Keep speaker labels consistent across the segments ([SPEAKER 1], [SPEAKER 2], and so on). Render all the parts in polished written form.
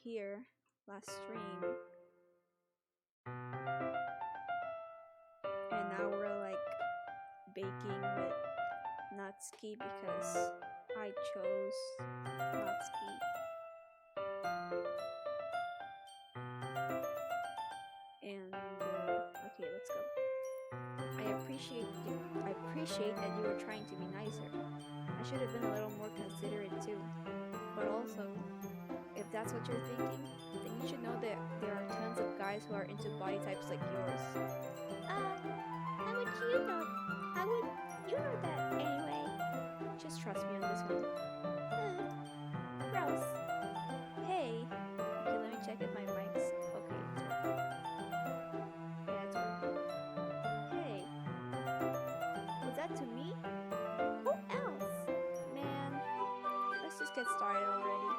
[SPEAKER 1] here last stream, and now we're like baking with Natsuki because I chose Natsuki. And okay, let's go. I appreciate that you were trying to be nicer. I should have been a little more considerate too. But also, if that's what you're thinking, then you should know that there are tons of guys who are into body types like yours.
[SPEAKER 2] How would you know? How would you know that anyway?
[SPEAKER 1] Just trust me on this one.
[SPEAKER 2] Gross.
[SPEAKER 1] Hey! Okay, let me check if my mic's okay. It's working. Yeah, it's working. Hey! Was that to me?
[SPEAKER 2] Who else?
[SPEAKER 1] Man, let's just get started already.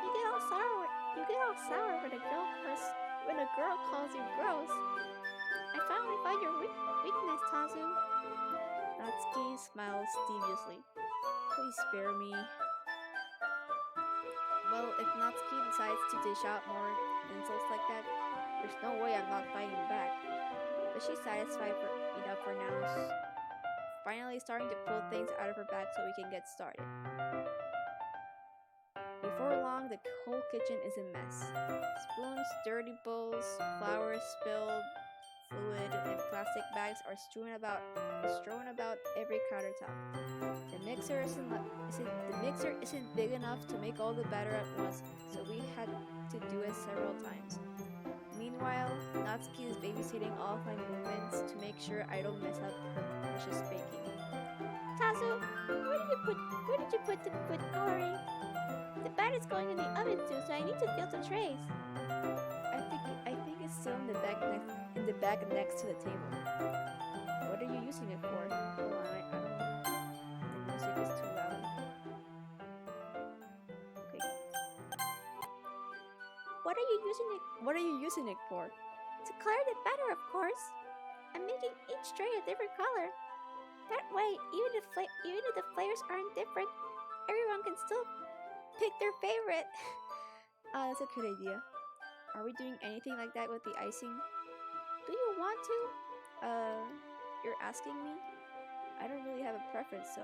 [SPEAKER 2] You get all sour. You get all sour when a girl calls you gross. I finally found your weakness, Tazu.
[SPEAKER 1] Natsuki smiles deviously. Please spare me. Well, if Natsuki decides to dish out more insults like that, there's no way I'm not fighting back. But she's satisfied enough for now, finally starting to pull things out of her bag so we can get started. Before long, the whole kitchen is a mess. Spoons, dirty bowls, flour spilled, fluid, and plastic bags are strewn about every countertop. The mixer isn't big enough to make all the batter at once, so we had to do it several times. Meanwhile, Natsuki is babysitting all of my movements to make sure I don't mess up her precious baking.
[SPEAKER 2] Tazu, where did you put the food coloring? The batter's going in the oven soon, so I need to fill the trays.
[SPEAKER 1] I think it's still in the bag next to the table. What are you using it for? Hold on, I don't know. The music is too loud. Okay.
[SPEAKER 2] What are you using it for? To color the batter, of course. I'm making each tray a different color. That way, even if the flavors aren't different, everyone can still pick their favorite.
[SPEAKER 1] That's a good idea. Are we doing anything like that with the icing?
[SPEAKER 2] Do you want to?
[SPEAKER 1] You're asking me? I don't really have a preference, so...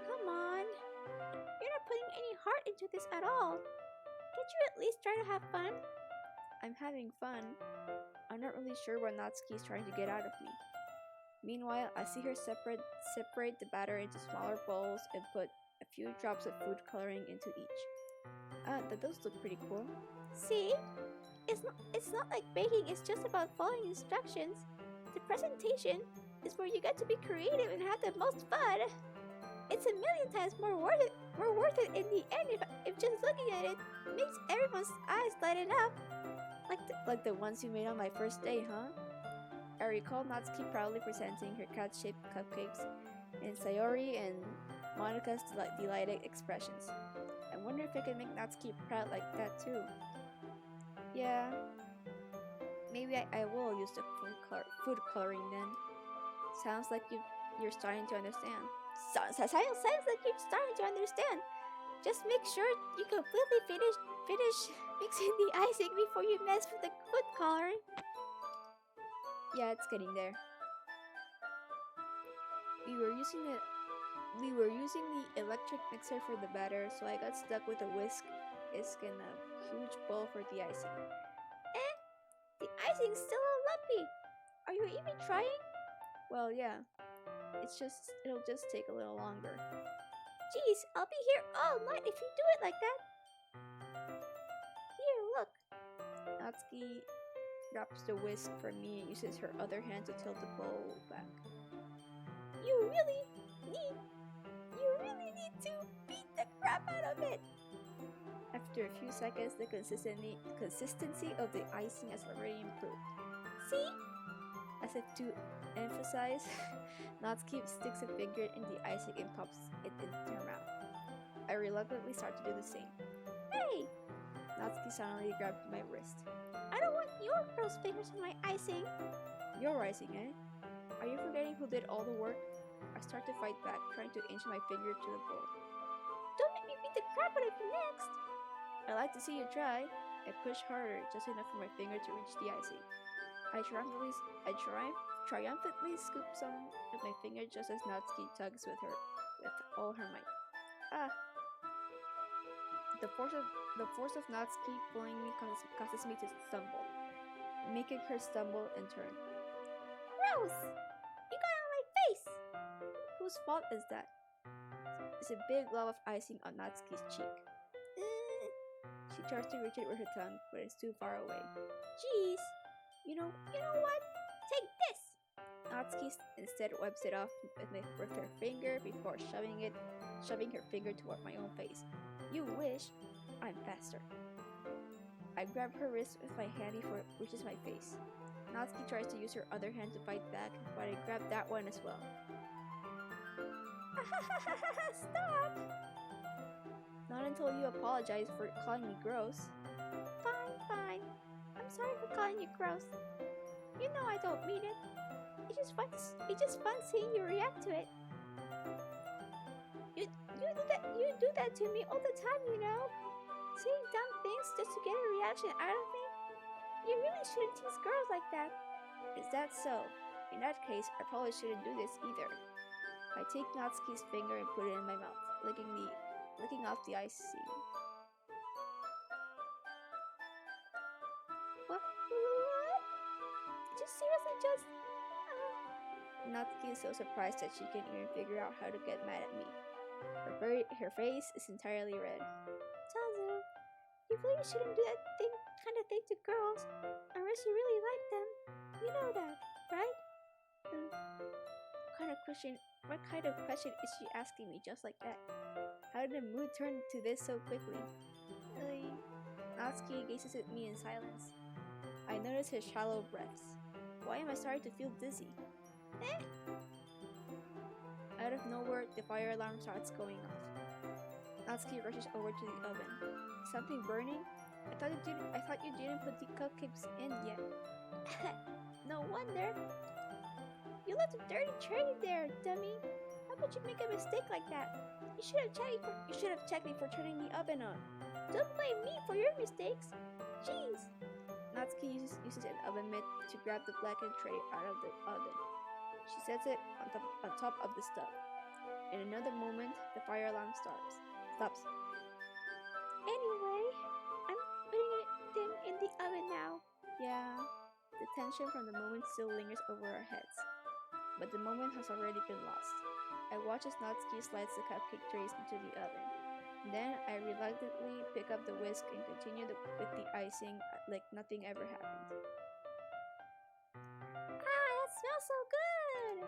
[SPEAKER 2] Come on. You're not putting any heart into this at all. Can't you at least try to have fun?
[SPEAKER 1] I'm having fun. I'm not really sure what Natsuki is trying to get out of me. Meanwhile, I see her separate the batter into smaller bowls and put a few drops of food coloring into each. Those look pretty cool.
[SPEAKER 2] See? It's not like baking is just about following instructions. The presentation is where you get to be creative and have the most fun. It's a million times more worth it in the end if just looking at it makes everyone's eyes lighten up.
[SPEAKER 1] Like the ones you made on my first day, huh? I recall Natsuki proudly presenting her cat-shaped cupcakes, and Sayori and Monika's delighted expressions. I wonder if I can make Natsuki proud like that too. Yeah, maybe I will use the food coloring then. Sounds like you're starting to understand.
[SPEAKER 2] Sounds like you're starting to understand. Just make sure you completely finish mixing the icing before you mess with the food coloring.
[SPEAKER 1] Yeah, it's getting there. We were using the electric mixer for the batter, so I got stuck with a whisk and a huge bowl for the icing.
[SPEAKER 2] The icing's still all lumpy. Are you even trying?
[SPEAKER 1] Well, yeah. It'll just take a little longer.
[SPEAKER 2] Geez, I'll be here all night if you do it like that. Here, look.
[SPEAKER 1] Natsuki grabs the whisk from me and uses her other hand to tilt the bowl back.
[SPEAKER 2] You really need to beat the crap out of it.
[SPEAKER 1] After a few seconds, the consistency of the icing has already improved.
[SPEAKER 2] See?
[SPEAKER 1] As if to emphasize, Natsuki sticks a finger in the icing and pops it into her mouth. I reluctantly start to do the same.
[SPEAKER 2] Hey!
[SPEAKER 1] Natsuki suddenly grabbed my wrist.
[SPEAKER 2] I don't want your gross fingers in my icing.
[SPEAKER 1] Your icing, eh? Are you forgetting who did all the work? I start to fight back, trying to inch my finger to the bowl.
[SPEAKER 2] Don't make me beat the crap would it be next?
[SPEAKER 1] I'd like to see you try. I push harder, just enough for my finger to reach the icing. I triumphantly scoop some with my finger just as Natsuki tugs with all her might. Ah! The force of Natsuki pulling me causes me to stumble, making her stumble in turn.
[SPEAKER 2] Gross! You got it on my face!
[SPEAKER 1] Whose fault is that? It's a big glob of icing on Natsuki's cheek. She tries to reach it with her tongue, but it's too far away.
[SPEAKER 2] Jeez. You know what? Take this!
[SPEAKER 1] Natsuki instead wipes it off with her finger before shoving her finger toward my own face. You wish. I'm faster. I grab her wrist with my hand before it reaches my face. Natsuki tries to use her other hand to fight back, but I grab that one as well.
[SPEAKER 2] Stop!
[SPEAKER 1] Not until you apologize for calling me gross.
[SPEAKER 2] Fine. I'm sorry for calling you gross. You know I don't mean it. It's just fun seeing you react to it. You do that to me all the time, you know? Saying dumb things just to get a reaction out of me? You really shouldn't tease girls like that.
[SPEAKER 1] Is that so? In that case, I probably shouldn't do this either. I take Natsuki's finger and put it in my mouth, licking off the icing.
[SPEAKER 2] What? Did you seriously just...
[SPEAKER 1] Natsuki is so surprised that she can't even figure out how to get mad at me. Her face is entirely red.
[SPEAKER 2] Tazu, you really shouldn't do that kind of thing to girls, unless you really like them. You know that, right?
[SPEAKER 1] What kind of question is she asking me just like that? How did the mood turn to this so quickly? Natsuki gazes at me in silence. I notice his shallow breaths. Why am I starting to feel dizzy? Out of nowhere, the fire alarm starts going off. Natsuki rushes over to the oven. Is something burning? I thought you didn't put the cupcakes in yet.
[SPEAKER 2] No wonder. You left a dirty tray there, dummy. How could you make a mistake like that? You should have checked before turning the oven on. Don't blame me for your mistakes. Jeez.
[SPEAKER 1] Natsuki uses an oven mitt to grab the blackened tray out of the oven. She sets it on top of the stove. In another moment, the fire alarm stops.
[SPEAKER 2] Anyway, I'm putting them in the oven now.
[SPEAKER 1] Yeah, the tension from the moment still lingers over our heads. But the moment has already been lost. I watch as Natsuki slides the cupcake trays into the oven. Then I reluctantly pick up the whisk and continue with the icing like nothing ever happened.
[SPEAKER 2] That smells so good!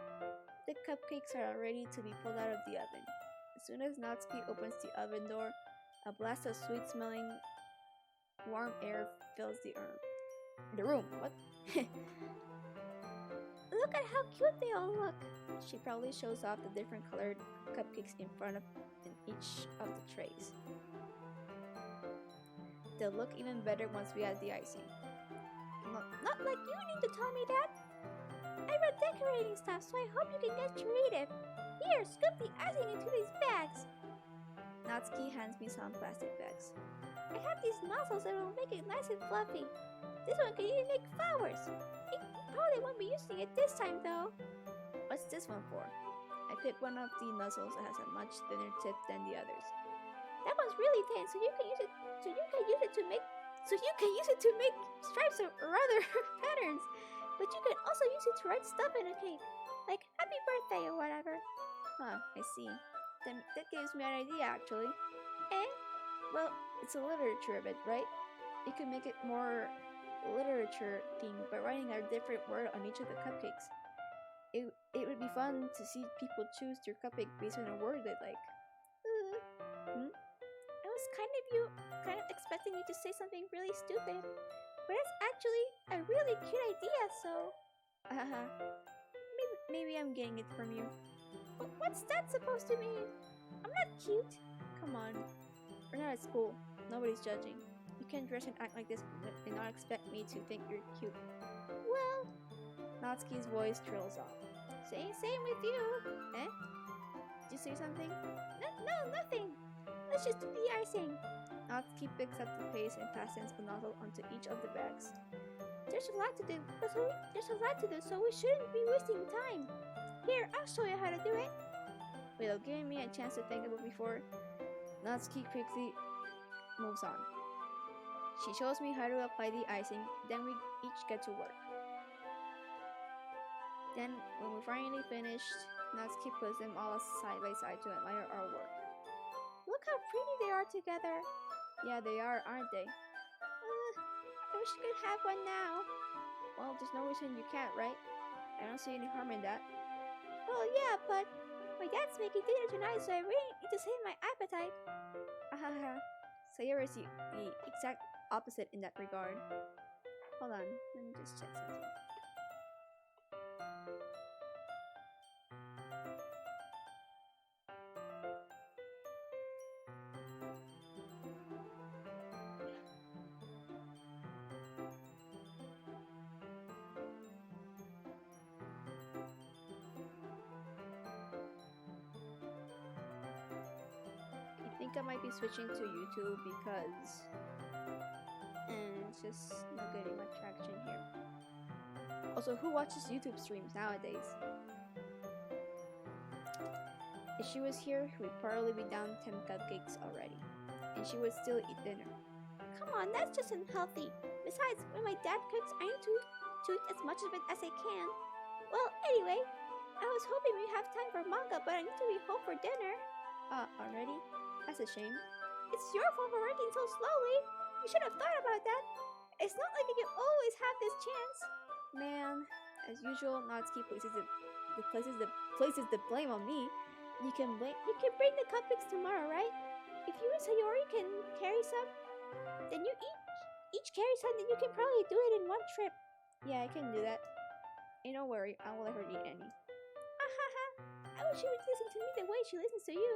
[SPEAKER 1] The cupcakes are ready to be pulled out of the oven. As soon as Natsuki opens the oven door, a blast of sweet-smelling, warm air fills the room. What?
[SPEAKER 2] Look at how cute they all look.
[SPEAKER 1] She proudly shows off the different colored cupcakes in each of the trays. They'll look even better once we add the icing.
[SPEAKER 2] Not like you need to tell me that. I read decorating stuff, so I hope you can get creative. Here, scoop the icing into these bags.
[SPEAKER 1] Natsuki hands me some plastic bags.
[SPEAKER 2] I have these nozzles that will make it nice and fluffy. This one can even make flowers. You probably won't be using it this time though.
[SPEAKER 1] What's this one for? I pick one of the nozzles that has a much thinner tip than the others.
[SPEAKER 2] That one's really thin, so you can use it to make stripes or other patterns. But you can also use it to write stuff in a cake, like happy birthday or whatever.
[SPEAKER 1] Huh, I see. Then that gives me an idea actually.
[SPEAKER 2] Eh?
[SPEAKER 1] Well, it's a literature of it, right? You can make it more literature themed by writing a different word on each of the cupcakes. It would be fun to see people choose their cupcake based on a word they like.
[SPEAKER 2] I was kind of expecting you to say something really stupid, but it's actually a really cute idea, so...
[SPEAKER 1] Maybe I'm getting it from you.
[SPEAKER 2] What's that supposed to mean? I'm not cute.
[SPEAKER 1] Come on. We're not at school. Nobody's judging. You can't dress and act like this and not expect me to think you're cute.
[SPEAKER 2] Well...
[SPEAKER 1] Natsuki's voice trails off.
[SPEAKER 2] Same with you.
[SPEAKER 1] Eh? Did you say something?
[SPEAKER 2] No, nothing. Let's just do the icing.
[SPEAKER 1] Natsuki picks up the paste and passes a nozzle onto each of the bags.
[SPEAKER 2] There's a lot to do, so we shouldn't be wasting time. Here, I'll show you how to do it.
[SPEAKER 1] Without giving me a chance to think of it before, Natsuki quickly moves on. She shows me how to apply the icing, then we each get to work. Then, when we're finally finished, Natsuki puts them all side by side to admire our work.
[SPEAKER 2] Look how pretty they are together.
[SPEAKER 1] Yeah, they are, aren't they?
[SPEAKER 2] I wish I could have one now.
[SPEAKER 1] Well, there's no reason you can't, right? I don't see any harm in that.
[SPEAKER 2] Well, yeah, but my dad's making dinner tonight, so I really need to save my appetite.
[SPEAKER 1] Ahaha. Sayori is the exact opposite in that regard. Hold on, let me just check something. I think I might be switching to YouTube because it's just not getting much traction here. Also, who watches YouTube streams nowadays? If she was here, we'd probably be down 10 cupcakes already, and she would still eat dinner.
[SPEAKER 2] Come on, that's just unhealthy. Besides, when my dad cooks, I need to eat as much of it as I can. Well, anyway, I was hoping we'd have time for manga, but I need to be home for dinner.
[SPEAKER 1] Already? That's a shame.
[SPEAKER 2] It's your fault for working so slowly. You should have thought about that. It's not like you always have this chance.
[SPEAKER 1] Man, as usual, Natsuki places the blame on me.
[SPEAKER 2] You can bring the cupcakes tomorrow, right? If you and Sayori can carry some, then you each carry some, then you can probably do it in one trip.
[SPEAKER 1] Yeah, I can do that. And don't worry, I won't let her eat any.
[SPEAKER 2] Ahaha. I wish she would listen to me the way she listens to you.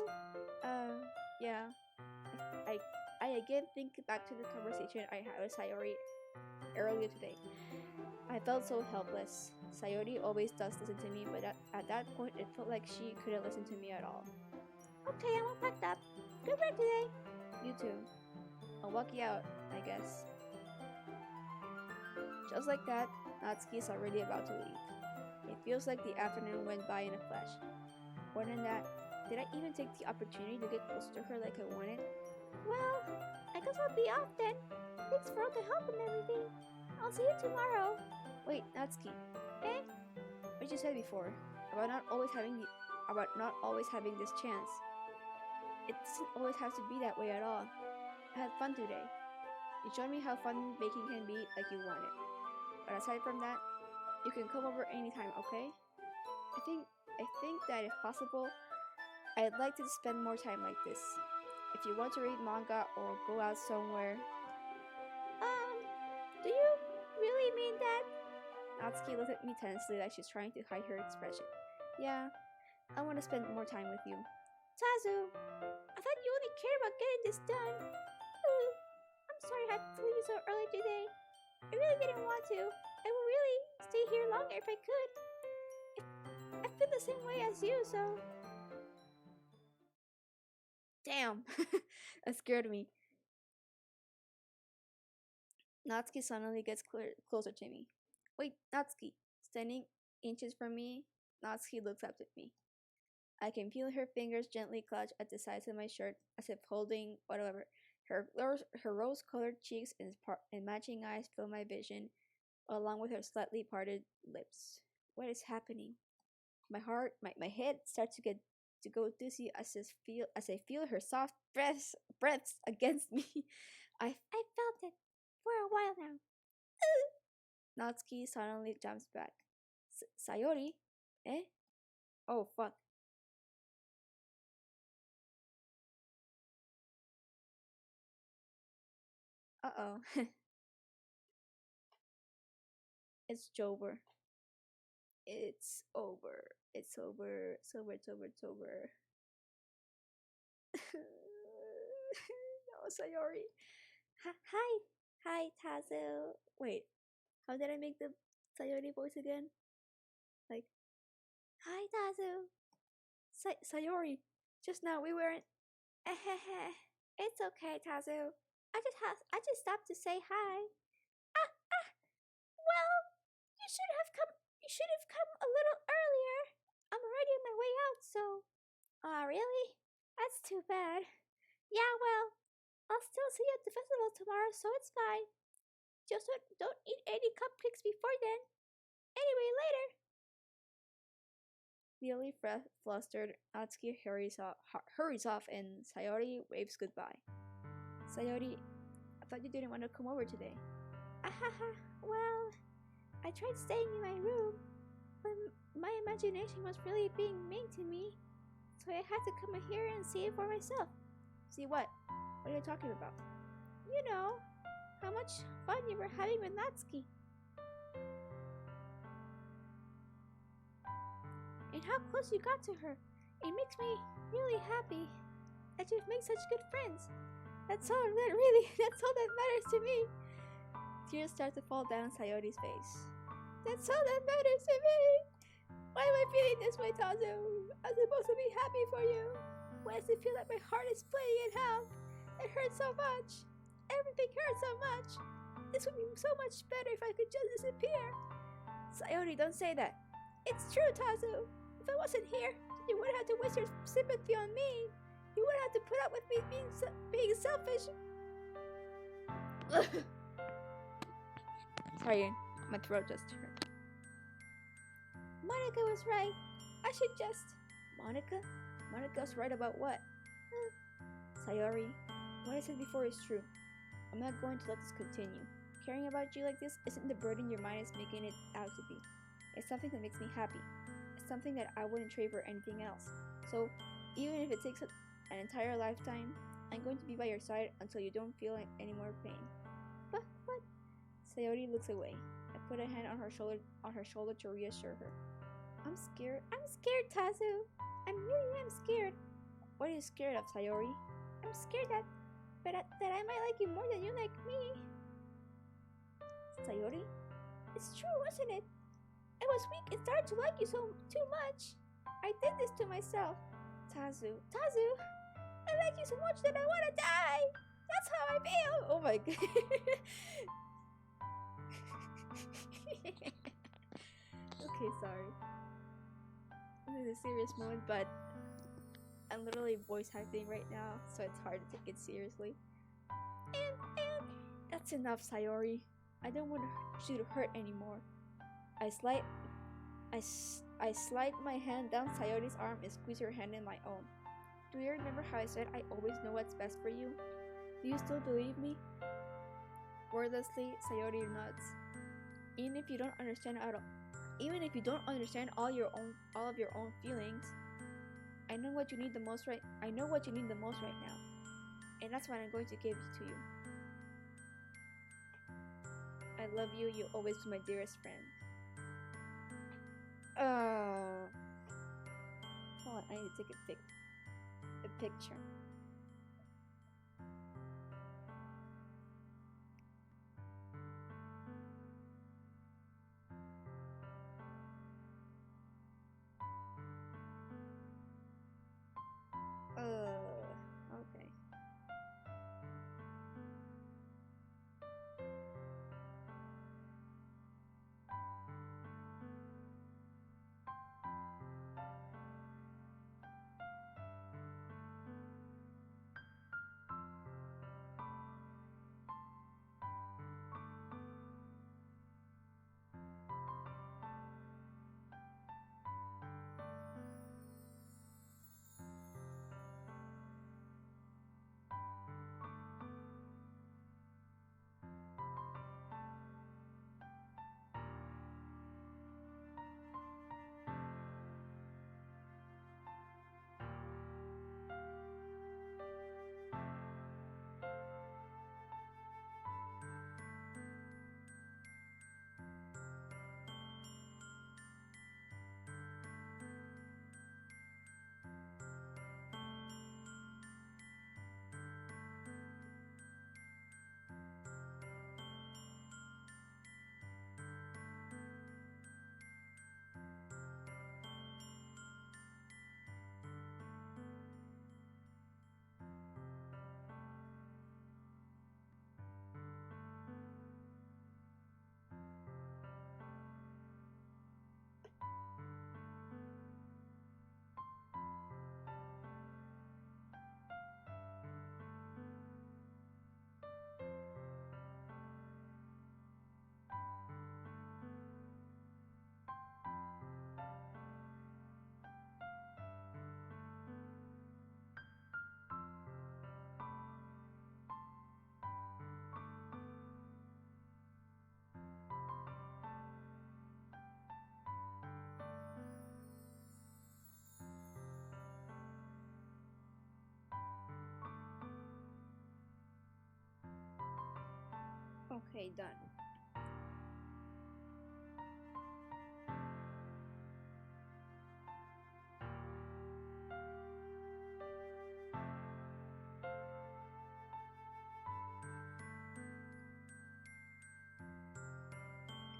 [SPEAKER 1] Yeah. I again think back to the conversation I had with Sayori earlier today. I felt so helpless. Sayori always does listen to me, but at that point it felt like she couldn't listen to me at all.
[SPEAKER 2] Okay, I'm all packed up. Good work today.
[SPEAKER 1] You too. I'll walk you out, I guess. Just like that, Natsuki is already about to leave. It feels like the afternoon went by in a flash. More than that, did I even take the opportunity to get close to her like I wanted?
[SPEAKER 2] Well, I guess I'll be off then. Thanks for all the help and everything. I'll see you tomorrow.
[SPEAKER 1] Wait, Natsuki.
[SPEAKER 2] Eh?
[SPEAKER 1] What you said before about not always having this chance. It doesn't always have to be that way at all. I had fun today. You showed me how fun baking can be like you wanted. But aside from that, you can come over anytime, okay? I think that if possible, I'd like to spend more time like this. If you want to read manga or go out somewhere.
[SPEAKER 2] Do you really mean that?
[SPEAKER 1] Natsuki looked at me tensely like she's trying to hide her expression. Yeah, I want to spend more time with you.
[SPEAKER 2] Tazu, I thought you only cared about getting this done. I'm sorry I had to leave you so early today. I really didn't want to. I would really stay here longer if I could. I feel the same way as you, so...
[SPEAKER 1] Damn! That scared me. Natsuki suddenly gets closer to me. Wait, Natsuki! Standing inches from me, Natsuki looks up at me. I can feel her fingers gently clutch at the sides of my shirt as if holding whatever. Her rose-colored cheeks and matching eyes fill my vision, along with her slightly parted lips. What is happening? My head starts to go dizzy as I feel her soft breaths against me.
[SPEAKER 2] I felt it for a while now.
[SPEAKER 1] Natsuki suddenly jumps back. Sayori? Eh? Oh, fuck. Uh-oh. It's over. It's over. It's over. It's over. It's over. It's over. No, Sayori.
[SPEAKER 2] Hi. Hi, Tazu.
[SPEAKER 1] Wait, how did I make the Sayori voice again? Like,
[SPEAKER 2] hi, Tazu.
[SPEAKER 1] Sayori, just now we weren't.
[SPEAKER 2] It's okay, Tazu. I just stopped to say hi. Ah, ah. Well, you should have come. You should have come a little earlier. I'm already on my way out, so. Ah, really? That's too bad. Yeah, well, I'll still see you at the festival tomorrow, so it's fine. Just don't eat any cupcakes before then. Anyway, later.
[SPEAKER 1] Feeling flustered, Atsuki hurries off and Sayori waves goodbye. Sayori, I thought you didn't want to come over today.
[SPEAKER 2] Ahaha, well, I tried staying in my room, but my imagination was really being mean to me, so I had to come here and see it for myself.
[SPEAKER 1] See what? What are you talking about?
[SPEAKER 2] You know, how much fun you were having with Natsuki. And how close you got to her. It makes me really happy that you've made such good friends. That's all that matters to me.
[SPEAKER 1] Tears start to fall down Sayori's face.
[SPEAKER 2] That's all that matters to me. Why am I feeling this way, Tazu? I'm supposed to be happy for you. Why does it feel like my heart is playing in hell? It hurts so much. Everything hurts so much. This would be so much better if I could just disappear.
[SPEAKER 1] Sayori, don't say that.
[SPEAKER 2] It's true, Tazu. If I wasn't here, you wouldn't have to waste your sympathy on me. You wouldn't have to put up with me being selfish.
[SPEAKER 1] Sorry, my throat just hurt.
[SPEAKER 2] Monica was right. I should just.
[SPEAKER 1] Monica? Monica's right about what? Sayori, what I said before is true. I'm not going to let this continue. Caring about you like this isn't the burden your mind is making it out to be. It's something that makes me happy. It's something that I wouldn't trade for anything else. So, even if it takes an entire lifetime, I'm going to be by your side until you don't feel any more pain.
[SPEAKER 2] But
[SPEAKER 1] Sayori looks away. I put a hand on her shoulder to reassure her.
[SPEAKER 2] I'm scared, Tazu. I really am scared.
[SPEAKER 1] What are you scared of, Sayori?
[SPEAKER 2] I'm scared that I might like you more than you like me.
[SPEAKER 1] Sayori?
[SPEAKER 2] It's true, wasn't it? I was weak and started to like you so too much. I did this to myself.
[SPEAKER 1] Tazu,
[SPEAKER 2] I like you so much that I want to die. That's how I feel.
[SPEAKER 1] Oh my god. Okay, sorry. This is a serious moment, but I'm literally voice acting right now, so it's hard to take it seriously.
[SPEAKER 2] And
[SPEAKER 1] that's enough, Sayori. I don't want you to hurt anymore. I slide my hand down Sayori's arm and squeeze her hand in my own. Do you remember how I said I always know what's best for you? Do you still believe me? Wordlessly, Sayori nods. Even if you don't understand all of your own feelings, I know what you need the most right now. And that's what I'm going to give to you. I love you, you'll always be my dearest friend. Hold on, I need to take a picture. Okay. Okay, done.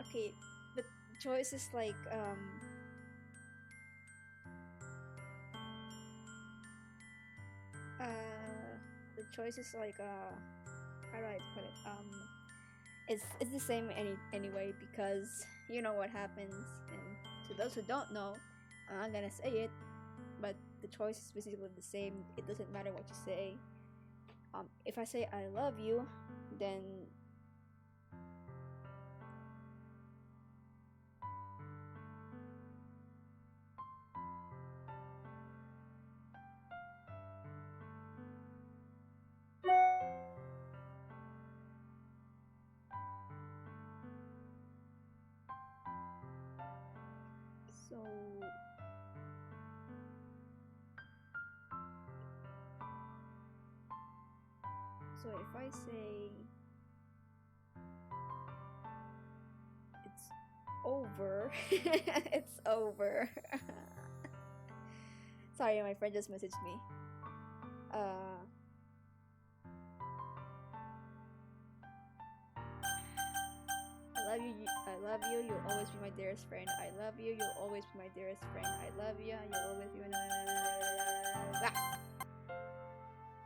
[SPEAKER 1] Okay, the choice is like the choice is like how do I put it? It's the same anyway because you know what happens, and to those who don't know, I'm not gonna say it, but the choice is basically the same. It doesn't matter what you say. If I say I love you, then so so if I say it's over, it's over. Sorry, my friend just messaged me. Uh, I love you. I love you. You'll always be my dearest friend. I love you. You'll always be my dearest friend. I love you. You'll always be my.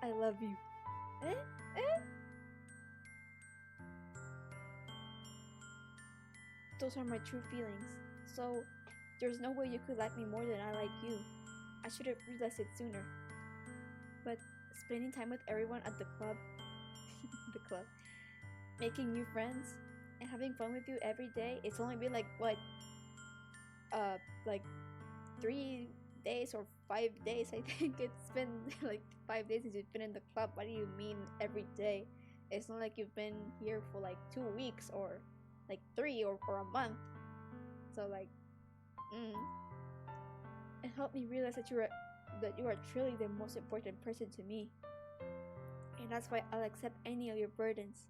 [SPEAKER 1] I love you. Eh? Eh? Those are my true feelings. So there's no way you could like me more than I like you. I should have realized it sooner. But spending time with everyone at the club, the club, making new friends, and having fun with you every day, it's only been like what, like 3 days or 5 days. I think it's been like 5 days since you've been in the club. What do you mean every day? It's not like you've been here for like 2 weeks or like 3 or a month. So like, it helped me realize that you are truly the most important person to me, and that's why I'll accept any of your burdens.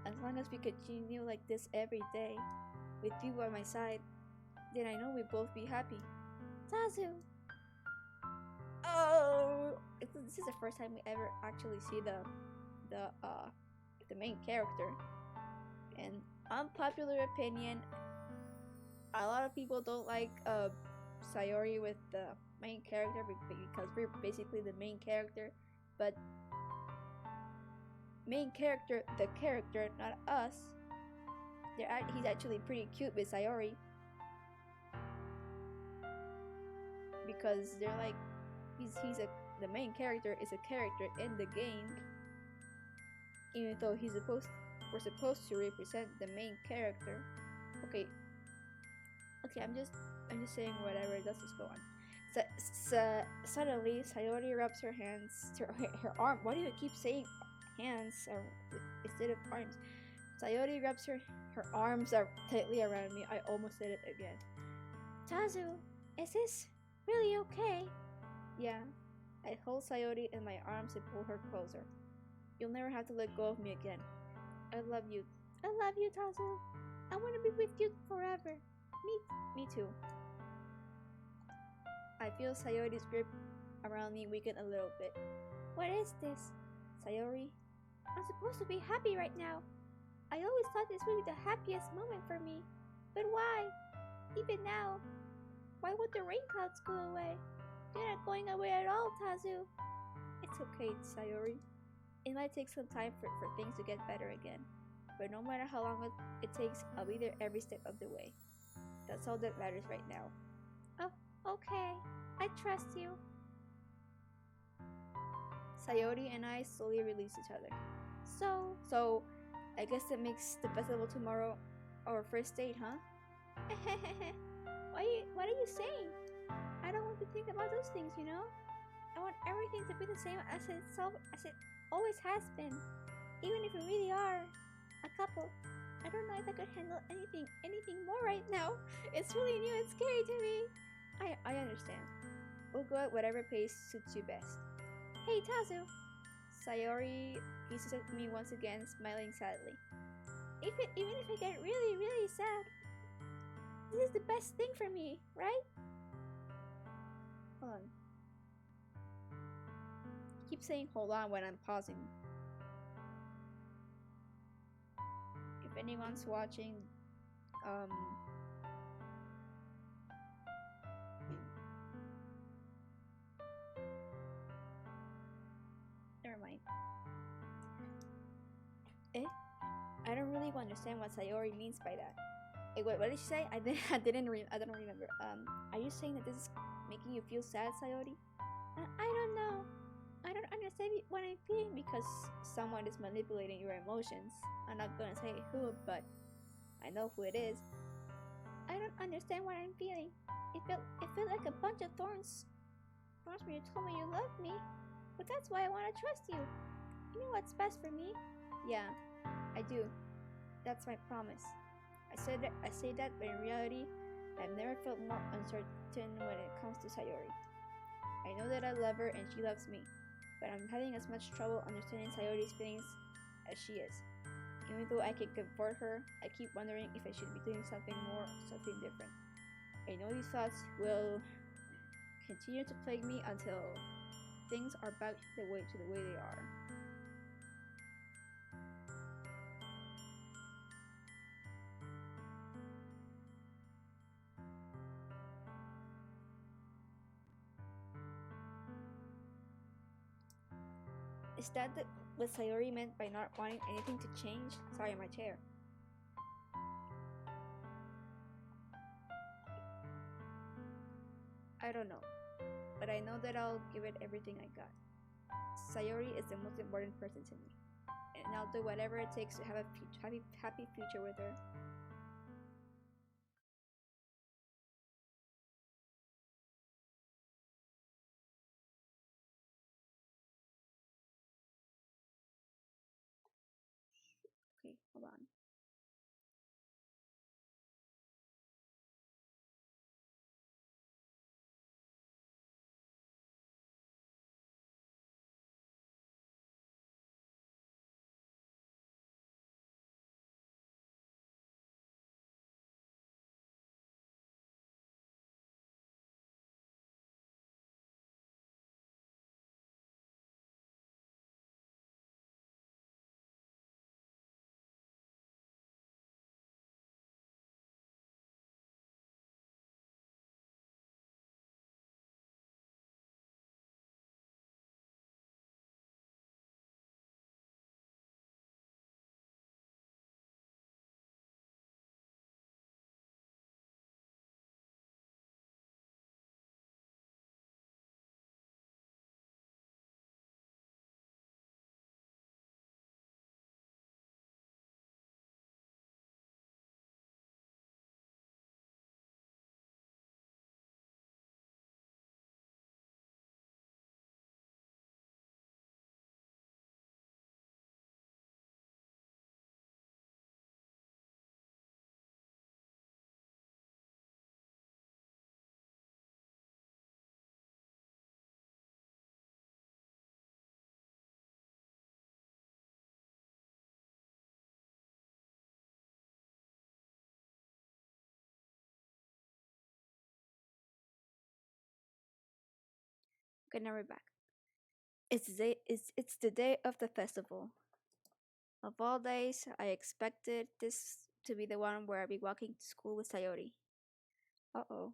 [SPEAKER 1] As long as we continue like this every day, with you by my side, then I know we'll both be happy.
[SPEAKER 2] Tazu!
[SPEAKER 1] Oh, this is the first time we ever actually see the main character. And unpopular opinion, a lot of people don't like Sayori with the main character because we're basically the main character, but main character, the character, not us. He's actually pretty cute with Sayori because they're like the main character is a character in the game, even though we're supposed to represent the main character. Okay, I'm just saying whatever. Let's just go on. Suddenly, Sayori rubs her hands to her arm. Why do you keep saying hands instead of arms? Sayori rubs her arms are tightly around me. I almost said it again.
[SPEAKER 2] Tazu, is this really okay?
[SPEAKER 1] Yeah. I hold Sayori in my arms and pull her closer. You'll never have to let go of me again. I love you.
[SPEAKER 2] I love you, Tazu. I want to be with you forever.
[SPEAKER 1] Me too. I feel Sayori's grip around me weaken a little bit.
[SPEAKER 2] What is this?
[SPEAKER 1] Sayori?
[SPEAKER 2] I'm supposed to be happy right now. I always thought this would be the happiest moment for me. But why? Even now, why would the rain clouds go away? They're not going away at all, Tazu.
[SPEAKER 1] It's okay, Sayori. It might take some time for things to get better again. But no matter how long it takes, I'll be there every step of the way. That's all that matters right now.
[SPEAKER 2] Oh, okay. I trust you.
[SPEAKER 1] Sayori and I slowly release each other. So, I guess that makes the festival tomorrow our first date, huh?
[SPEAKER 2] What are you saying? I don't want to think about those things, you know? I want everything to be the same as it always has been. Even if we really are a couple. I don't know if I could handle anything more right now. It's really new and scary to me.
[SPEAKER 1] I understand. We'll go at whatever pace suits you best.
[SPEAKER 2] Hey, Tazu.
[SPEAKER 1] Sayori kisses at me once again, smiling sadly.
[SPEAKER 2] Even if I get really, really sad, this is the best thing for me, right?
[SPEAKER 1] Hold on. Keep saying hold on when I'm pausing. If anyone's watching, um, never mind. Eh? I don't really understand what Sayori means by that. Wait, what did she say? I don't remember. Are you saying that this is making you feel sad, Sayori?
[SPEAKER 2] I don't know. I don't understand what I'm feeling
[SPEAKER 1] Because someone is manipulating your emotions. I'm not gonna say who, but I know who it is.
[SPEAKER 2] I don't understand what I'm feeling. It felt like a bunch of thorns. Thorns when you told me you loved me. But that's why I want to trust you. You know what's best for me.
[SPEAKER 1] Yeah, I do. That's my promise. I say that, but in reality, I've never felt more uncertain when it comes to Sayori. I know that I love her and she loves me, but I'm having as much trouble understanding Sayori's feelings as she is. Even though I can comfort her, I keep wondering if I should be doing something more, something different. I know these thoughts will continue to plague me until things are back to the way they are. Is that what Sayori meant by not wanting anything to change? Sorry, my chair. I don't know, but I know that I'll give it everything I got. Sayori is the most important person to me, and I'll do whatever it takes to have a happy future with her. Okay, hold on. Okay, now we're back. It's the day of the festival. Of all days, I expected this to be the one where I'd be walking to school with Sayori. Uh oh.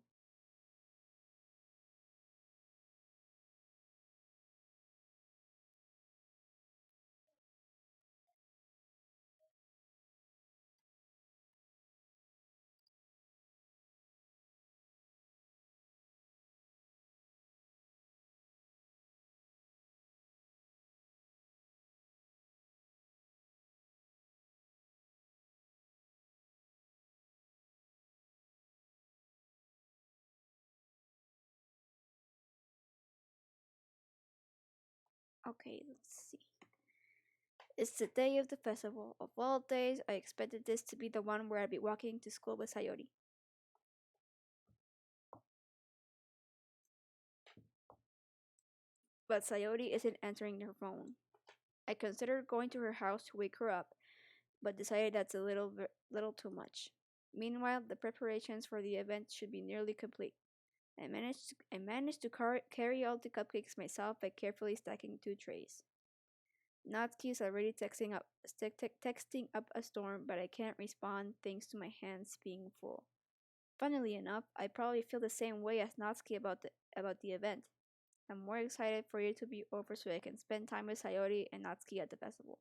[SPEAKER 1] Okay, let's see. It's the day of the festival. Of all days, I expected this to be the one where I'd be walking to school with Sayori. But Sayori isn't answering her phone. I considered going to her house to wake her up, but decided that's a little too much. Meanwhile, the preparations for the event should be nearly complete. I managed to carry all the cupcakes myself by carefully stacking two trays. Natsuki is already texting up a storm, but I can't respond thanks to my hands being full. Funnily enough, I probably feel the same way as Natsuki about the event. I'm more excited for you to be over so I can spend time with Sayori and Natsuki at the festival.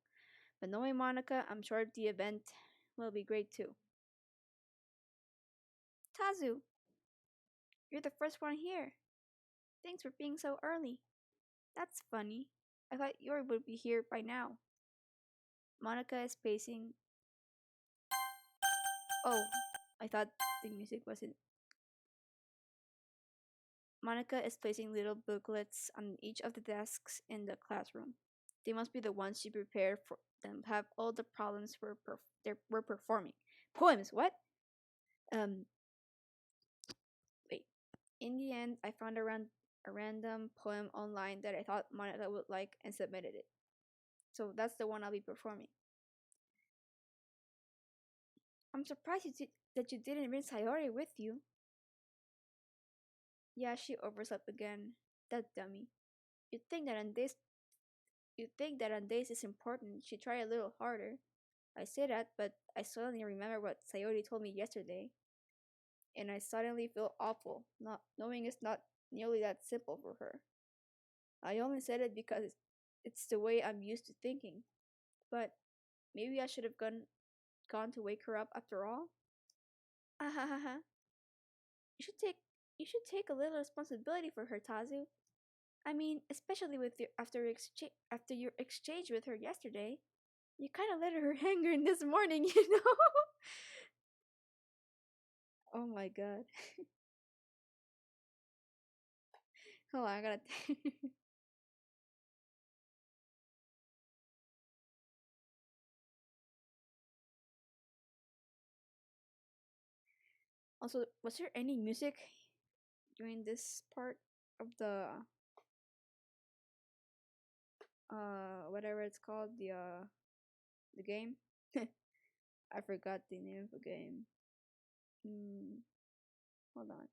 [SPEAKER 1] But knowing Monica, I'm sure the event will be great too. Tazu, you're the first one here. Thanks for being so early. That's funny. I thought you would be here by now. Monica is pacing. Oh, I thought the music wasn't. Monica is placing little booklets on each of the desks in the classroom. They must be the ones she prepared for them. Have all the problems we're performing. Poems. What? Um. Wait. In the end, I found a random poem online that I thought Monica would like and submitted it. So that's the one I'll be performing. I'm surprised that you didn't bring Sayori with you. Yeah, she overslept again. That dummy. You'd think that on days you'd think that on days is important, she'd try a little harder. I say that, but I suddenly remember what Sayori told me yesterday, and I suddenly feel awful, not knowing it's not nearly that simple for her. I only said it because it's the way I'm used to thinking. But maybe I should have gone to wake her up after all. Ah ha ha ha. You should take you should take a little responsibility for her, Tazu. I mean, especially with your after your exchange with her yesterday. You kind of let her hang in this morning, you know? Oh my god. Hold on, I gotta. Also, was there any music during this part of the whatever it's called, the game? I forgot the name of the game. Hmm, hold on.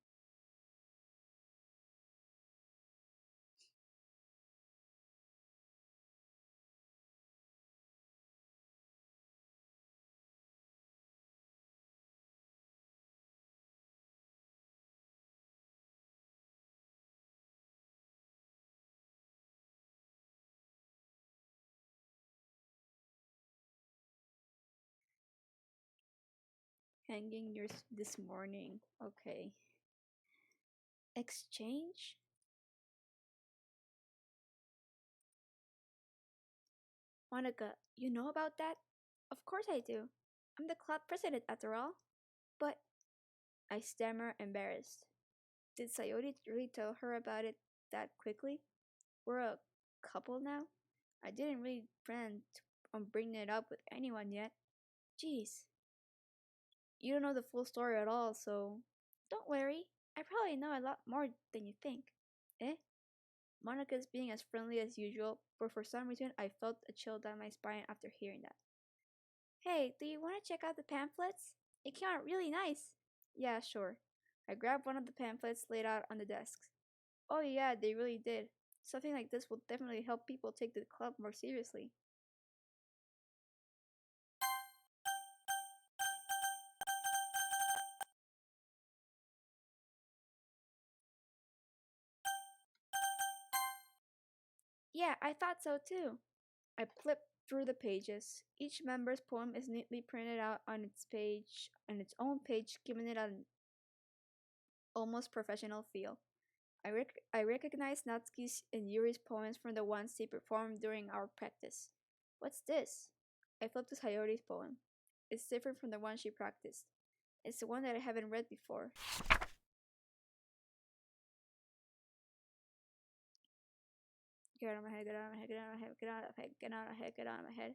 [SPEAKER 1] Hanging yours this morning. Okay. Exchange? Monica, you know about that? Of course I do. I'm the club president after all. But I stammer, embarrassed. Did Sayori really tell her about it that quickly? We're a couple now? I didn't really plan on bringing it up with anyone yet. Jeez, you don't know the full story at all, so don't worry. I probably know a lot more than you think. Eh? Monica's being as friendly as usual, but for some reason I felt a chill down my spine after hearing that. Hey, do you want to check out the pamphlets? It came out really nice. Yeah, sure. I grabbed one of the pamphlets laid out on the desks. Oh, yeah, they really did. Something like this will definitely help people take the club more seriously. Yeah, I thought so too. I flipped through the pages. Each member's poem is neatly printed out on its own page, giving it an almost professional feel. I recognize Natsuki's and Yuri's poems from the ones they performed during our practice. What's this? I flipped to Sayori's poem. It's different from the one she practiced. It's the one that I haven't read before. Get out of my head, get out of my head, get out of my head, get out of my head, get out of my head, get out of my head.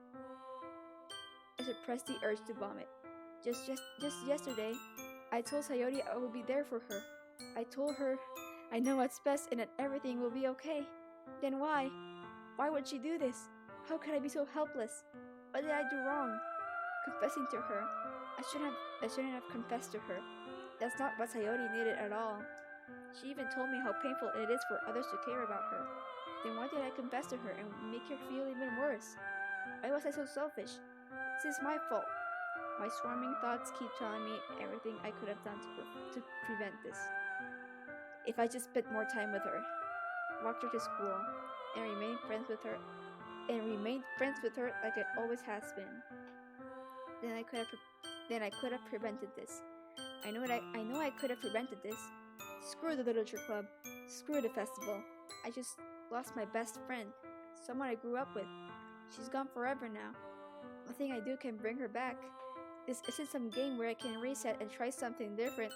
[SPEAKER 1] I suppressed the urge to vomit. Just yesterday, I told Sayori I would be there for her. I told her I know what's best and that everything will be okay. Then why? Why would she do this? How could I be so helpless? What did I do wrong? Confessing to her. I shouldn't have confessed to her. That's not what Sayori needed at all. She even told me how painful it is for others to care about her. Then why did I confess to her and make her feel even worse? Why was I so selfish? This is my fault. My swarming thoughts keep telling me everything I could have done to prevent this. If I just spent more time with her, walked her to school, and remained friends with her, like it always has been, then I could have prevented this. I know I could have prevented this. Screw the literature club. Screw the festival. I just lost my best friend, someone I grew up with. She's gone forever now. Nothing I do can bring her back. This isn't some game where I can reset and try something different.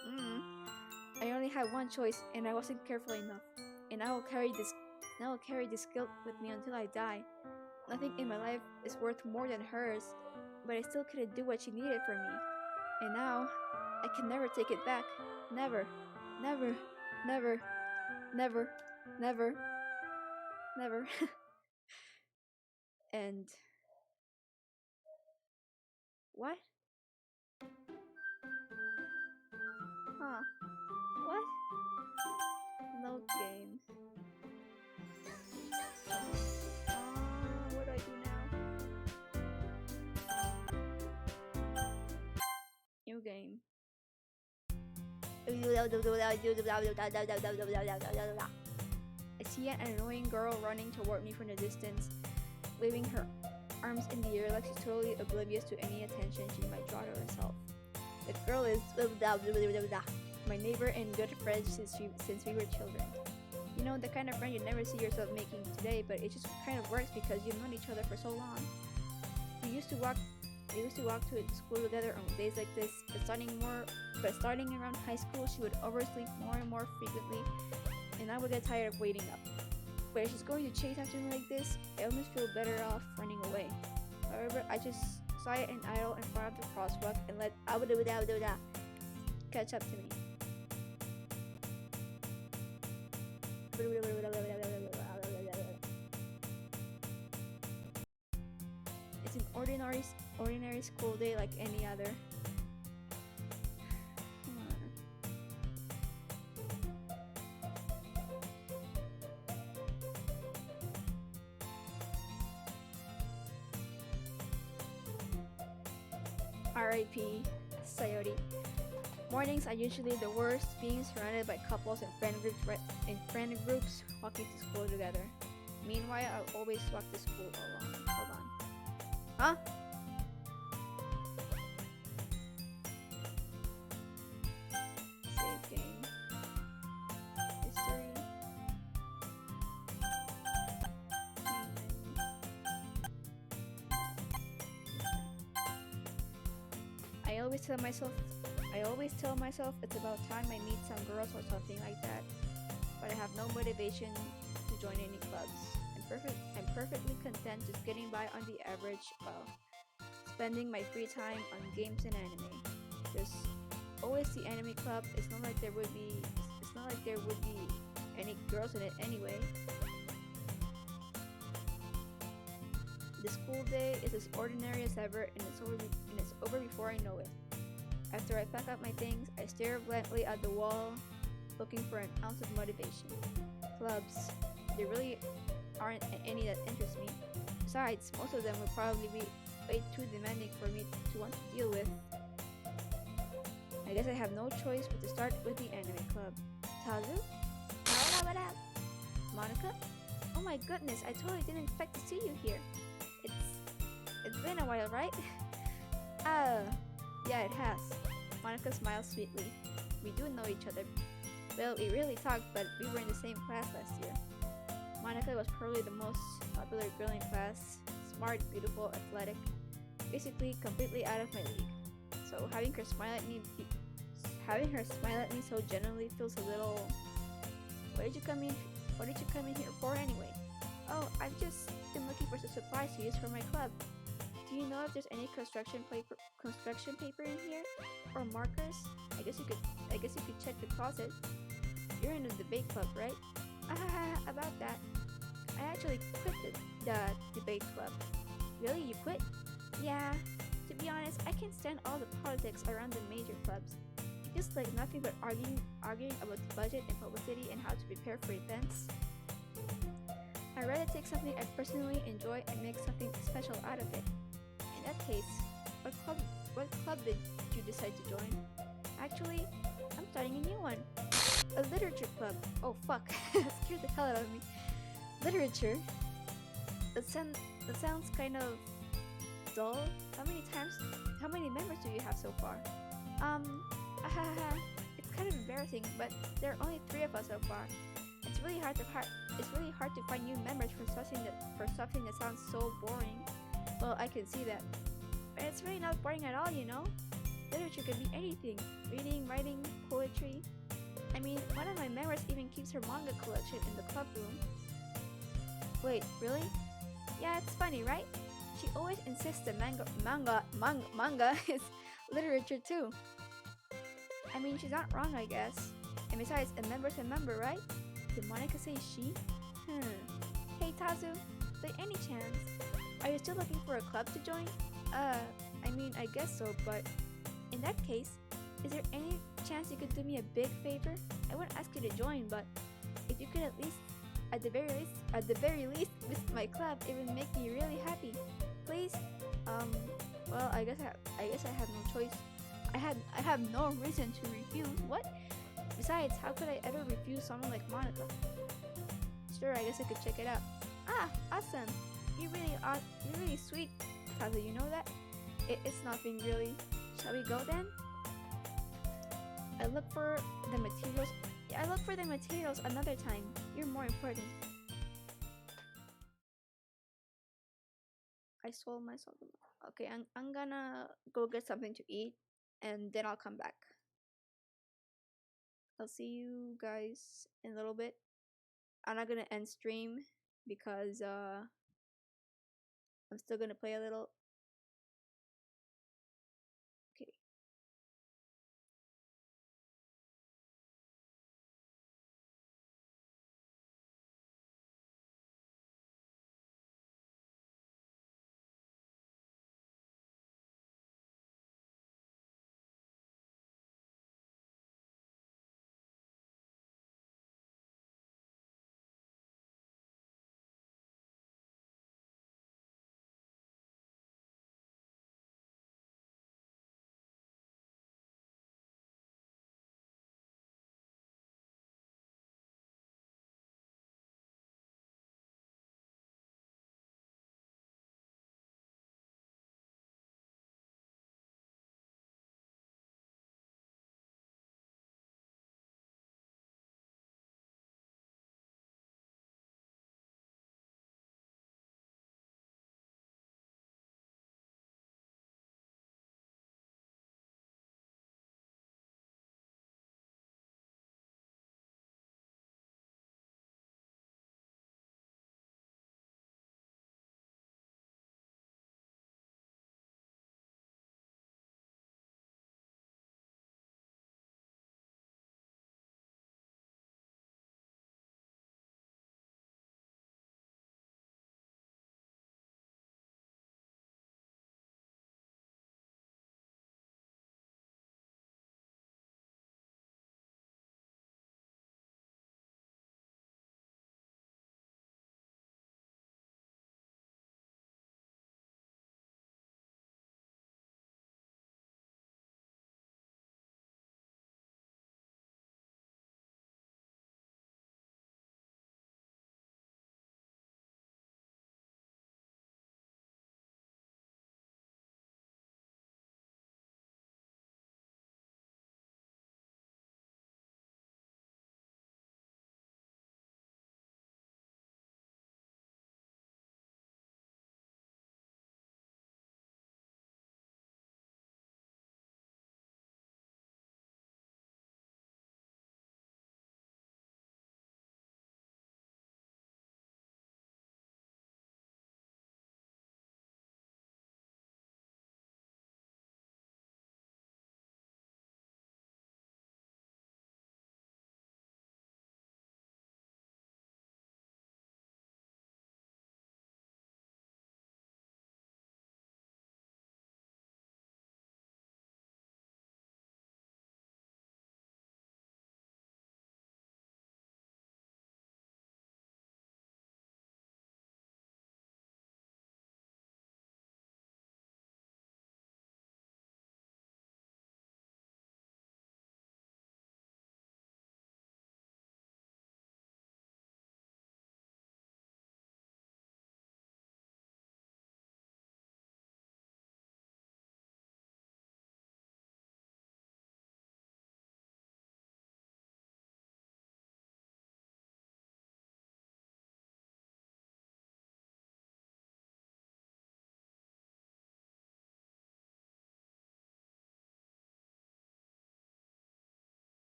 [SPEAKER 1] I only had one choice, and I wasn't careful enough. And I will carry this guilt with me until I die. Nothing in my life is worth more than hers, but I still couldn't do what she needed from me. And now, I can never take it back. Never, never, never, never, never, never. And what? Huh? What? No game. What do I do now? New game. I see an annoying girl running toward me from the distance, waving her arms in the air like she's totally oblivious to any attention she might draw to herself. The girl is my neighbor and good friend since we were children. You know, the kind of friend you never see yourself making today, but it just kind of works because you've known each other for so long. We used to walk to school together on days like this, but starting around high school, she would oversleep more and more frequently, and I would get tired of waiting up. But if she's going to chase after me like this, I almost feel better off running away. However, I just sigh and idle in front of the crosswalk and let catch up to me. It's an ordinary school day like any other. R.I.P. Sayori. Mornings are usually the worst, being surrounded by couples and friend groups walking to school together. Meanwhile, I'll always walk to school alone. Hold on. Huh? Save game. History. I always tell myself it's about time I meet some girls or something like that, but I have no motivation to join any clubs. I'm perfectly content just getting by on the average while spending my free time on games and anime. There's always the anime club. It's not like there would be any girls in it anyway. The school day is as ordinary as ever, and it's over before I know it. After I pack up my things, I stare blankly at the wall, looking for an ounce of motivation. Clubs. There really aren't any that interest me. Besides, most of them would probably be way too demanding for me to want to deal with. I guess I have no choice but to start with the anime club. Tazu? Monica? Oh my goodness, I totally didn't expect to see you here. It's been a while, right? Yeah, it has. Monica smiled sweetly. We do know each other. Well, we really talked, but we were in the same class last year. Monica was probably the most popular girl in class. Smart, beautiful, athletic. Basically, completely out of my league. So having her smile at me so genuinely feels a little. What did you come in here for anyway? Oh, I've just been looking for some supplies to use for my club. Do Do you know if there's any construction paper in here, or markers? I guess you could check the closet. You're in the debate club, right? About that. I actually quit the debate club. Really, you quit? Yeah. To be honest, I can't stand all the politics around the major clubs. It's just like nothing but arguing about the budget and publicity and how to prepare for events. I'd rather take something I personally enjoy and make something special out of it. In that case, what club did you decide to join? Actually, I'm starting a new one. A literature club. Oh fuck, scared the hell out of me. Literature? That sounds kind of dull. How many members do you have so far? It's kind of embarrassing, but there are only 3 of us so far. It's really hard to find new members for something that sounds so boring. Well, I can see that. But it's really not boring at all, you know? Literature can be anything. Reading, writing, poetry. I mean, one of my members even keeps her manga collection in the club room. Wait, really? Yeah, it's funny, right? She always insists that manga is literature too. I mean, she's not wrong, I guess. And besides, a member's a member, right? Did Monica say she? Hey Tazu, by any chance, are you still looking for a club to join? I mean, I guess so, but in that case, is there any chance you could do me a big favor? I wouldn't ask you to join, but if you could at the very least, visit my club, it would make me really happy. Please? Well, I guess I have no choice. I have no reason to refuse. What? Besides, how could I ever refuse someone like Monica? Sure, I guess I could check it out. Ah, awesome. You're really sweet, Kazu, you know that? It's nothing really. Shall we go then? I look for the materials another time. You're more important. I sold myself. Okay, I'm gonna go get something to eat and then I'll come back. I'll see you guys in a little bit. I'm not gonna end stream because I'm still gonna play a little. Okay.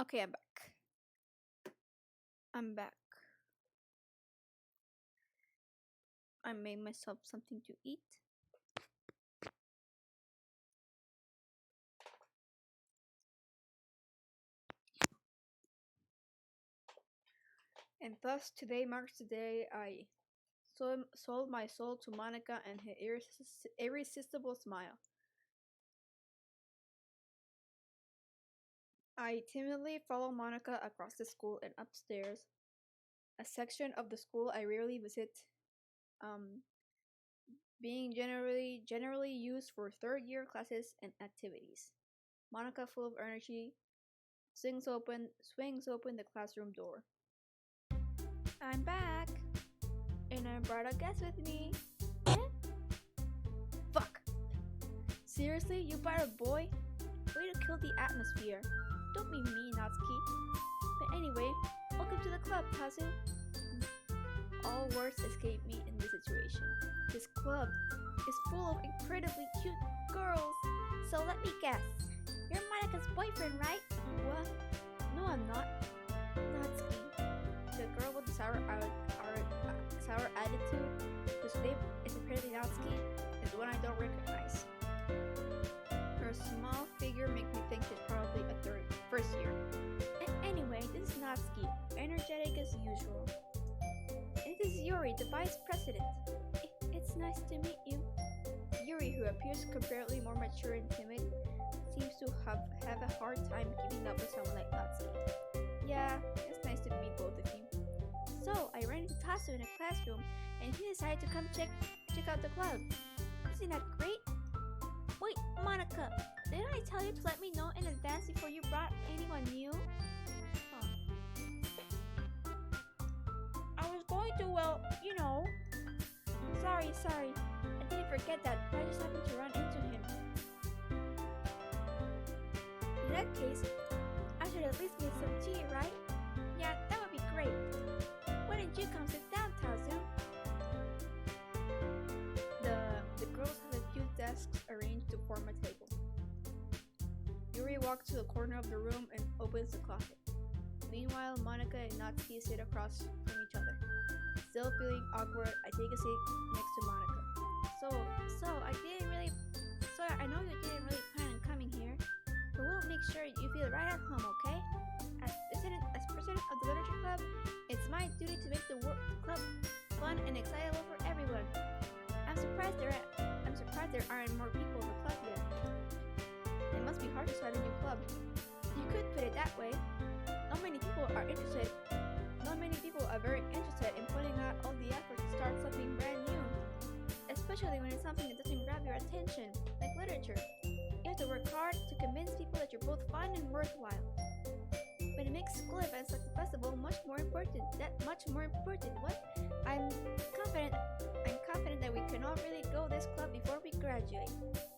[SPEAKER 1] Okay, I'm back. I'm back. I made myself something to eat. And thus, today marks the day I sold my soul to Monica and her irresistible smile. I timidly follow Monica across the school and upstairs, a section of the school I rarely visit, being generally used for third-year classes and activities. Monica, full of energy, swings open the classroom door. I'm back, and I brought a guest with me. Eh? Fuck! Seriously, you brought a boy? Way to kill the atmosphere. Don't be mean, Natsuki. But anyway, welcome to the club, Tazu. All words escape me in this situation. This club is full of incredibly cute girls.
[SPEAKER 2] So let me guess. You're Monica's boyfriend, right?
[SPEAKER 1] What? No, I'm not. Natsuki. The girl with the sour attitude, whose name is apparently Natsuki, is one I don't recognize. Her small figure makes me think she's probably first year. Anyway, this is Natsuki, energetic as usual. And this is Yuri, the vice president.
[SPEAKER 2] It's nice to meet you.
[SPEAKER 1] Yuri, who appears comparatively more mature and timid, seems to have a hard time keeping up with someone like Natsuki. Yeah, it's nice to meet both of you.
[SPEAKER 2] So, I ran into Tazu in a classroom, and he decided to come check out the club. Isn't that great? Wait, Monica, didn't I tell you to let me know in advance before you brought anyone new?
[SPEAKER 1] I was going to, well, you know.
[SPEAKER 2] Sorry. I didn't forget that. I just happened to run into him. In that case, I should at least get some tea, right?
[SPEAKER 1] Yeah, that would be great.
[SPEAKER 2] Why didn't you come sit down, Tazu?
[SPEAKER 1] The girls have a few desks arranged to form a table. Yuri walks to the corner of the room and opens the closet. Meanwhile, Monica and Natsuki sit across from each other. Still feeling awkward, I take a seat next to Monica.
[SPEAKER 2] I know you didn't really plan on coming here, but we'll make sure you feel right at home, okay? As president of the literature club, it's my duty to make the club fun and excitable for everyone. I'm surprised there aren't more people in the club yet.
[SPEAKER 1] It must be hard to start a new club.
[SPEAKER 2] You could put it that way.
[SPEAKER 1] Not many people are very interested in putting out all the effort to start something brand new.
[SPEAKER 2] Especially when it's something that doesn't grab your attention, like literature. You have to work hard to convince people that you're both fun and worthwhile. But it makes school events like the festival much more important. What? I'm confident that we can all really grow this club before we graduate.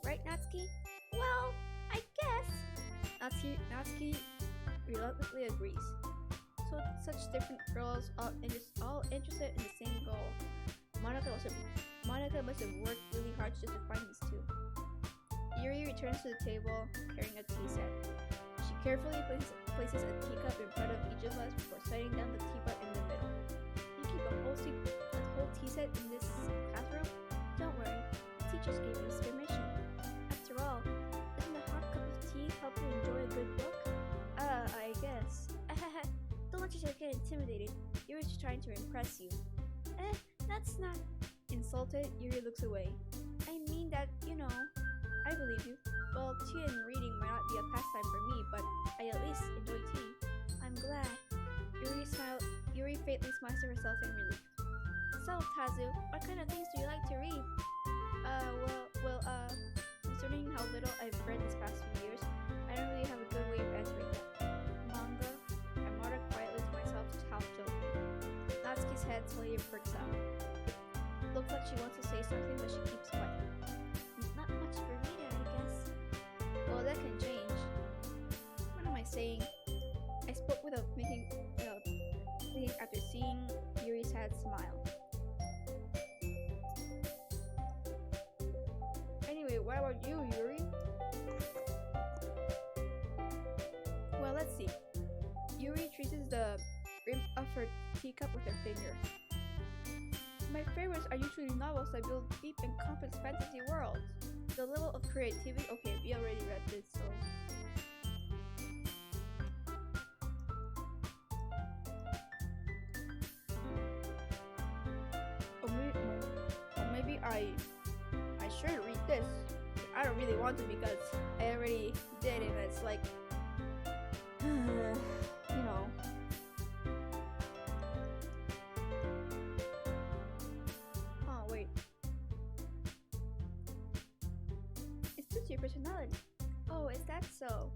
[SPEAKER 2] Right, Natsuki?
[SPEAKER 1] Well, I guess. Natsuki reluctantly agrees. So such different girls, all interested in the same goal. Monica must have worked really hard just to find these two. Yuri returns to the table carrying a tea set. She carefully places a teacup in front of each of us before setting down the teapot in the middle. You keep a whole tea set in this classroom?
[SPEAKER 2] Don't worry, the teachers gave us permission. After all, doesn't a hot cup of tea help you enjoy a good book?
[SPEAKER 1] I guess.
[SPEAKER 2] Don't let yourself get intimidated. Yuri's just trying to impress you. That's not...
[SPEAKER 1] Insulted, Yuri looks away.
[SPEAKER 2] I mean that,
[SPEAKER 1] I believe you. Well, tea and reading might not be a pastime for me, but I at least enjoy tea.
[SPEAKER 2] I'm glad.
[SPEAKER 1] Yuri faintly smiles to herself in relief.
[SPEAKER 2] So, Tazu, what kind of things do you like to read?
[SPEAKER 1] Concerning how little I've read this past few years, I don't really have a good way of answering that. Manga, I muttered quietly to myself, half joking. Natsuki's head slowly perks up. It looks like she wants to say something, but she keeps quiet.
[SPEAKER 2] Not much for reader, I guess.
[SPEAKER 1] Well, that can change. What am I saying? I spoke without thinking after seeing Yuri's sad smile. Anyway, what about you, Yuri?
[SPEAKER 2] Well, let's see.
[SPEAKER 1] the rim of her teacup with her finger. My favorites are usually novels that build deep and complex fantasy worlds. The level of creativity. Okay, we already read this, so. Or maybe I should read this. I don't really want to because I already did, and it's like, you know. Oh wait. It suits your personality. Oh, is that so?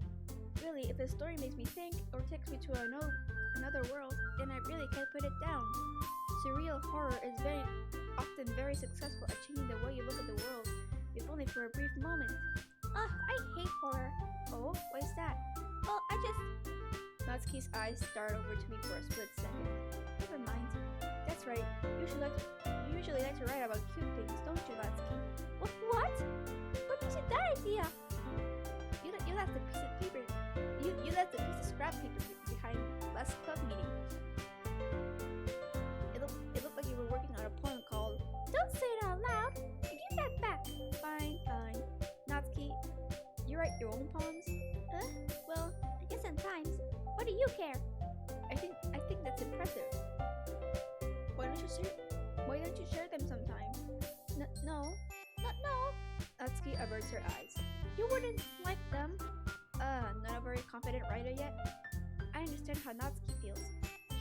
[SPEAKER 1] Really, if a story makes me think or takes me to another world, then I really can't put it down. Surreal horror is often very successful at changing the way you look at the world, if only for a brief moment.
[SPEAKER 2] Ugh, I hate horror.
[SPEAKER 1] Oh, why is that?
[SPEAKER 2] Well, I just...
[SPEAKER 1] Natsuki's eyes started over to me for a split second.
[SPEAKER 2] Never mind.
[SPEAKER 1] That's right. You usually like to write about cute things, don't you, Natsuki?
[SPEAKER 2] What? What gives you that idea?
[SPEAKER 1] You left the piece of paper. You left the piece of scrap paper behind last club meeting. It looked like you were working on a poem called.
[SPEAKER 2] Don't say it out loud. Give that back.
[SPEAKER 1] Fine. Natsuki, you write your own poems?
[SPEAKER 2] Huh? Well, I guess sometimes. What do you care?
[SPEAKER 1] I think that's impressive. Why don't you share them sometime?
[SPEAKER 2] No.
[SPEAKER 1] Natsuki averts her eyes.
[SPEAKER 2] You wouldn't like them.
[SPEAKER 1] Not a very confident writer yet? I understand how Natsuki feels.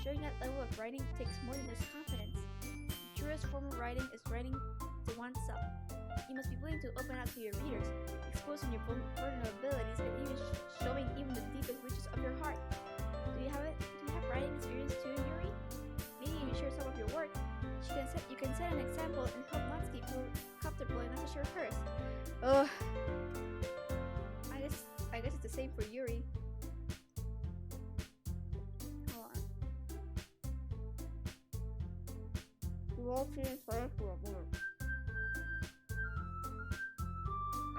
[SPEAKER 1] Showing that level of writing takes more than just confidence. The truest form of writing is writing to oneself. You must be willing to open up to your readers, exposing your vulnerabilities and even showing even the deepest reaches of your heart. Do you have writing experience too, Yuri? Maybe you share some of your work. You can set an example and help Natsuki feel comfortable enough to share hers. Ugh. I guess it's the same for Yuri. Hold on. You all feeling sorry for a woman.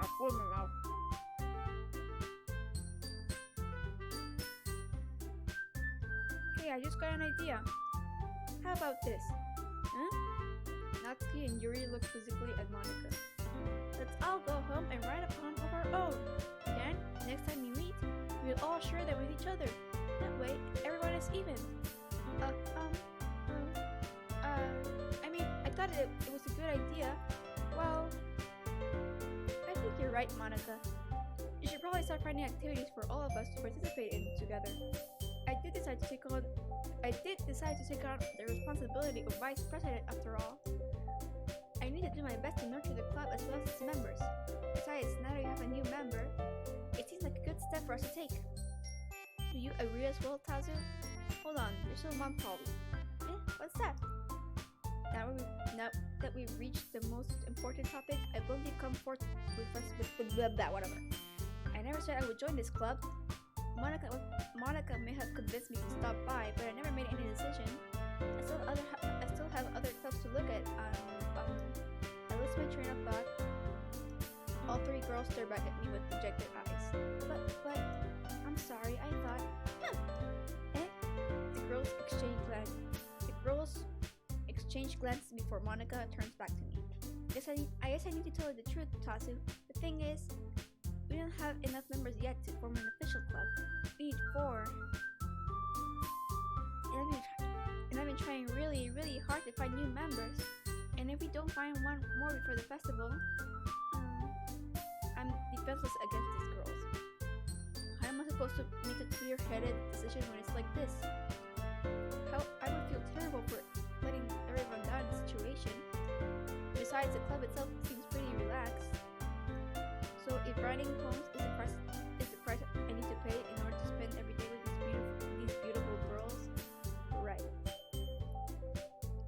[SPEAKER 1] I'll pull me out. Hey, I just got an idea. How about this? Huh? Natsuki and Yuri look quizzically at Monica. Let's all go home and write a poem of our own. Then, next time we meet, we'll all share them with each other. That way, everyone is even. I mean, I thought it was a good idea. Well, I think you're right, Monica. You should probably start finding activities for all of us to participate in together. I did decide to take on the responsibility of vice president after all. I need to do my best to nurture the club as well as its members. Besides, now that we have a new member, it seems like a good step for us to take. Do you agree as well, Tazu? Hold on, there's still one problem. What's that? Now that we've reached the most important topic, I boldly come forth with blah blah whatever. I never said I would join this club. Monica may have convinced me to stop by, but I never made any decision. I still have other clubs to look at. I lost my train of thought. All three girls stared back at me with dejected eyes. But, I'm sorry, I thought. The girls exchange glances before Monica turns back to me. I guess I need to tell you the truth, Tazu. The thing is, we don't have enough members yet to form an official club. We need 4. And I've been trying really, really hard to find new members. And if we don't find one more before the festival, I'm defenseless against these girls. How am I supposed to make a clear-headed decision when it's like this? I would feel terrible for letting everyone down in the situation. Besides, the club itself seems pretty relaxed. So if writing poems is the price I need to pay in order to spend every day with these beautiful girls, right?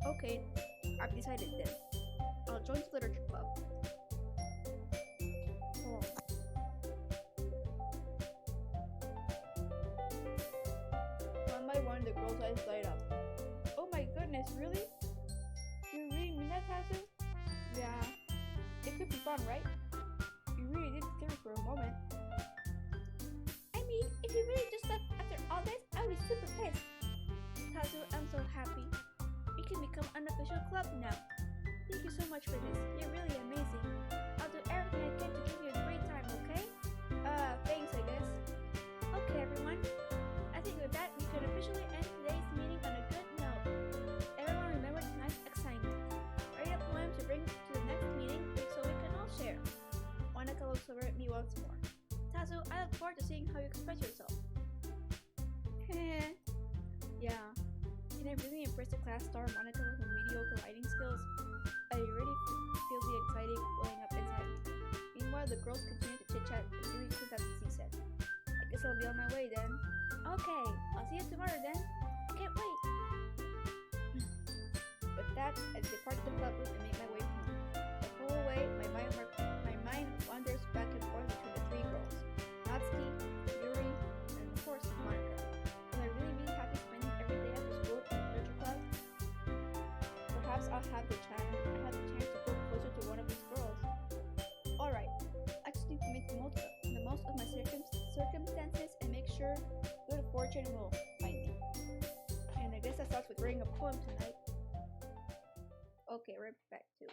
[SPEAKER 1] Okay, I've decided then. I'll join the literature club. Oh. One by one, the girls' eyes light up. Oh my goodness, really? You're reading Midnight Tazu? Yeah. It could be fun, right? You really did scare me for a moment.
[SPEAKER 2] I mean, if you really just left after all this, I would be super pissed. can become an official club now. Thank you so much for this. You're really amazing. I'll do everything I can to give you a great time, okay?
[SPEAKER 1] Thanks, I guess.
[SPEAKER 2] Okay, everyone. I think with that, we can officially end today's meeting on a good note. Everyone remember tonight's assignment. Write a poem to bring to the next meeting so we can all share. Monica looks over at me once more. Tazu, I look forward to seeing how you express yourself.
[SPEAKER 1] Yeah. Can I really impress the class star Monica with her mediocre writing skills? I already feel the anxiety welling up inside me. Meanwhile, the girls continue to chit-chat as Yuri cleans up the set. I guess I'll be on my way then.
[SPEAKER 2] Okay, I'll see you tomorrow then. Can't wait.
[SPEAKER 1] With that, I depart the club room and make my way home. The whole way, my mind wanders back and forth between the three girls, Natsuki, Yuri, and of course Monica. Will I really be happy spending every day after school in the literature club? Perhaps I'll have the chance to go closer to one of these girls. Alright, I just need to make the most of my circumstances and make sure good fortune will find me. And I guess that starts with writing a poem tonight. Okay, right back to.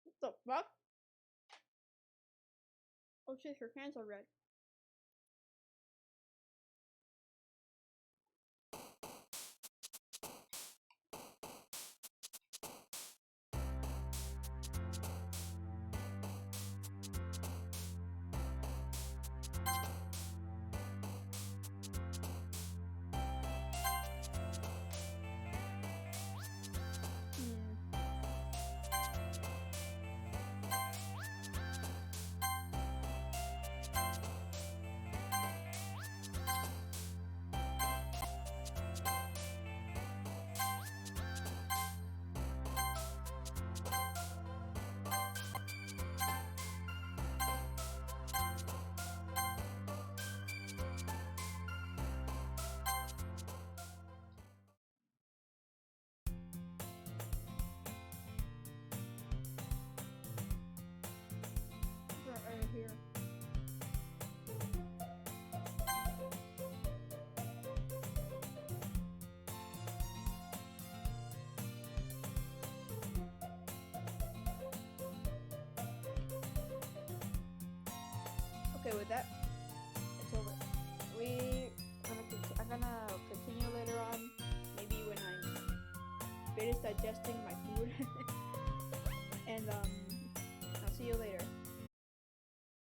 [SPEAKER 1] What the fuck? Oh shit, her hands are red. Right here. Okay, with that, it's over. I'm gonna continue later on. Maybe when I'm finished digesting my food. And I'll see you later.